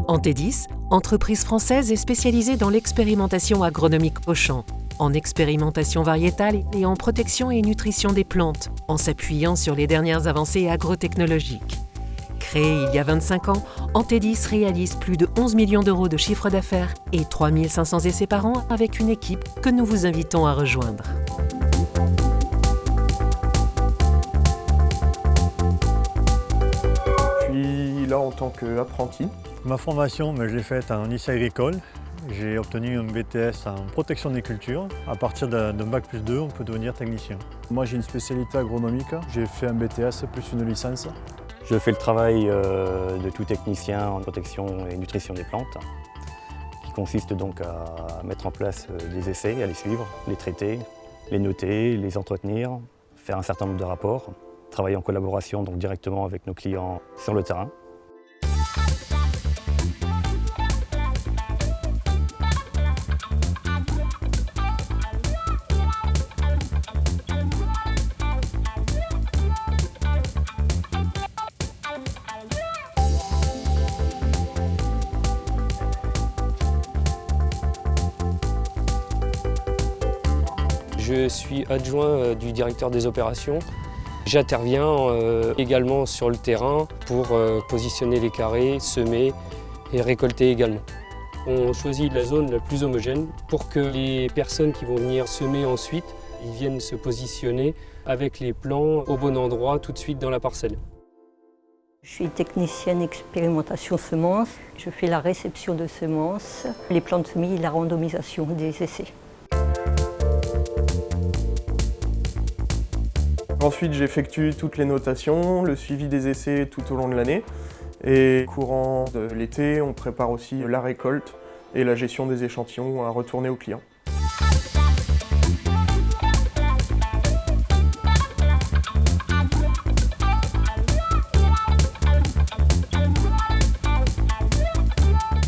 Antedis, entreprise française est spécialisée dans l'expérimentation agronomique au champ, en expérimentation variétale et en protection et nutrition des plantes, en s'appuyant sur les dernières avancées agrotechnologiques. Créée il y a 25 ans, Antedis réalise plus de 11 millions d'euros de chiffre d'affaires et 3500 essais par an avec une équipe que nous vous invitons à rejoindre. Je suis là en tant qu'apprenti. Ma formation, je l'ai faite en lycée agricole. J'ai obtenu un BTS en protection des cultures. À partir d'un bac+2, on peut devenir technicien. Moi, j'ai une spécialité agronomique. J'ai fait un BTS plus une licence. Je fais le travail de tout technicien en protection et nutrition des plantes, qui consiste donc à mettre en place des essais, à les suivre, les traiter, les noter, les entretenir, faire un certain nombre de rapports, travailler en collaboration donc directement avec nos clients sur le terrain. Je suis adjoint du directeur des opérations. J'interviens également sur le terrain pour positionner les carrés, semer et récolter également. On choisit la zone la plus homogène pour que les personnes qui vont venir semer ensuite, ils viennent se positionner avec les plants au bon endroit tout de suite dans la parcelle. Je suis technicienne expérimentation semences. Je fais la réception de semences, les plants de semis et la randomisation des essais. Ensuite, j'effectue toutes les notations, le suivi des essais tout au long de l'année. Et courant de l'été, on prépare aussi la récolte et la gestion des échantillons à retourner aux clients.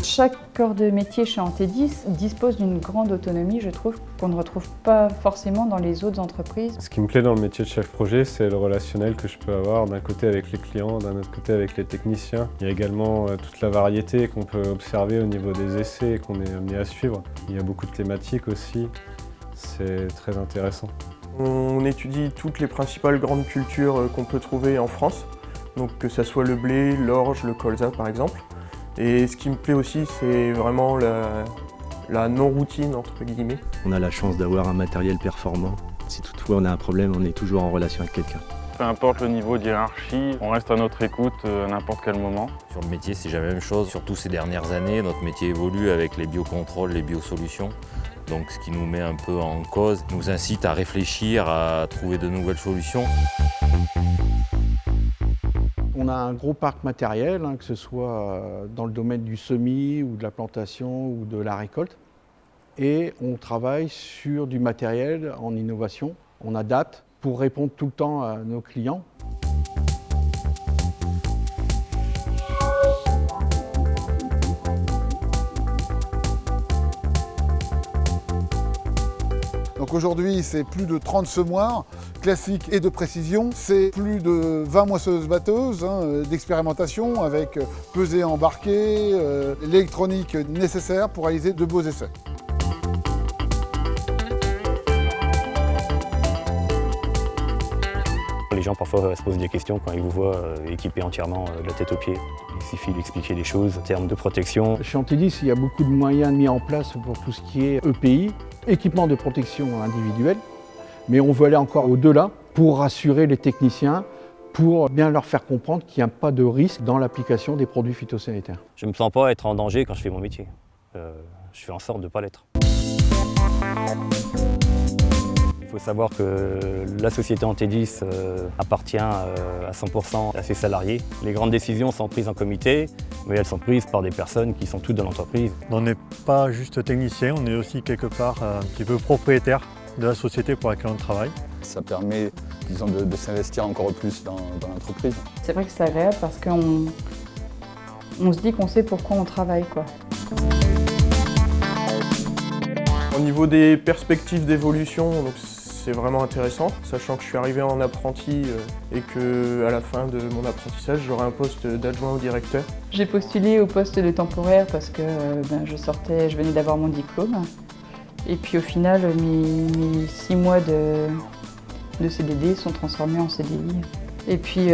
Chaque corps de métier chez Antedis dispose d'une grande autonomie, je trouve, qu'on ne retrouve pas forcément dans les autres entreprises. Ce qui me plaît dans le métier de chef projet, c'est le relationnel que je peux avoir d'un côté avec les clients, d'un autre côté avec les techniciens. Il y a également toute la variété qu'on peut observer au niveau des essais et qu'on est amené à suivre. Il y a beaucoup de thématiques aussi, c'est très intéressant. On étudie toutes les principales grandes cultures qu'on peut trouver en France, donc que ce soit le blé, l'orge, le colza par exemple. Et ce qui me plaît aussi, c'est vraiment la non-routine, entre guillemets. On a la chance d'avoir un matériel performant. Si toutefois on a un problème, on est toujours en relation avec quelqu'un. Peu importe le niveau de hiérarchie, on reste à notre écoute à n'importe quel moment. Sur le métier, c'est jamais la même chose. Surtout ces dernières années, notre métier évolue avec les biocontrôles, les biosolutions. Donc ce qui nous met un peu en cause, nous incite à réfléchir, à trouver de nouvelles solutions. On a un gros parc matériel, que ce soit dans le domaine du semis ou de la plantation ou de la récolte. Et on travaille sur du matériel en innovation. On adapte pour répondre tout le temps à nos clients. Donc aujourd'hui, c'est plus de 30 semoirs classiques et de précision. C'est plus de 20 moissonneuses-batteuses d'expérimentation avec pesée embarquée, l'électronique nécessaire pour réaliser de beaux essais. Les gens parfois se posent des questions quand ils vous voient équipés entièrement de la tête aux pieds. Il suffit d'expliquer les choses en termes de protection. Chez Antedis, il y a beaucoup de moyens mis en place pour tout ce qui est EPI, équipement de protection individuelle. Mais on veut aller encore au-delà pour rassurer les techniciens, pour bien leur faire comprendre qu'il n'y a pas de risque dans l'application des produits phytosanitaires. Je ne me sens pas être en danger quand je fais mon métier. Je fais en sorte de ne pas l'être. Il faut savoir que la société Antedis appartient à 100% à ses salariés. Les grandes décisions sont prises en comité, mais elles sont prises par des personnes qui sont toutes dans l'entreprise. On n'est pas juste technicien, on est aussi quelque part un petit peu propriétaire de la société pour laquelle on travaille. Ça permet, disons, de s'investir encore plus dans l'entreprise. C'est vrai que c'est agréable parce qu'on se dit qu'on sait pourquoi on travaille, quoi. Au niveau des perspectives d'évolution, c'est vraiment intéressant, sachant que je suis arrivé en apprenti et qu'à la fin de mon apprentissage, j'aurai un poste d'adjoint au directeur. J'ai postulé au poste de temporaire parce que je venais d'avoir mon diplôme. Et puis au final, mes 6 mois de CDD sont transformés en CDI. Et puis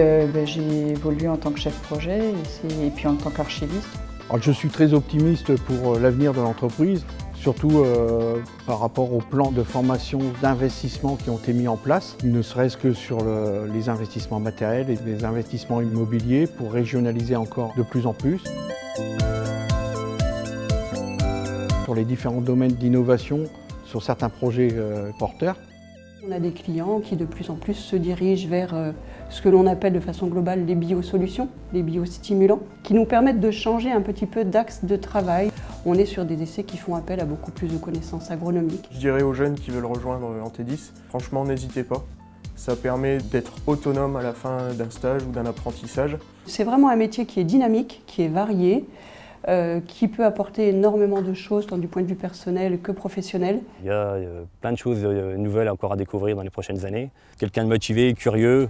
j'ai évolué en tant que chef projet et puis en tant qu'archiviste. Alors, je suis très optimiste pour l'avenir de l'entreprise, surtout par rapport aux plans de formation d'investissement qui ont été mis en place, ne serait-ce que sur les investissements matériels et les investissements immobiliers pour régionaliser encore de plus en plus. Sur les différents domaines d'innovation, sur certains projets porteurs. On a des clients qui de plus en plus se dirigent vers ce que l'on appelle de façon globale les biosolutions, les biostimulants, qui nous permettent de changer un petit peu d'axe de travail. On est sur des essais qui font appel à beaucoup plus de connaissances agronomiques. Je dirais aux jeunes qui veulent rejoindre Antedis, franchement n'hésitez pas. Ça permet d'être autonome à la fin d'un stage ou d'un apprentissage. C'est vraiment un métier qui est dynamique, qui est varié, qui peut apporter énormément de choses tant du point de vue personnel que professionnel. Il y a plein de choses nouvelles encore à découvrir dans les prochaines années. Quelqu'un de motivé, curieux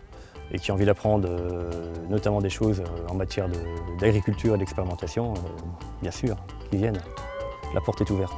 et qui a envie d'apprendre notamment des choses en matière d'agriculture et d'expérimentation, bien sûr, qui viennent. La porte est ouverte.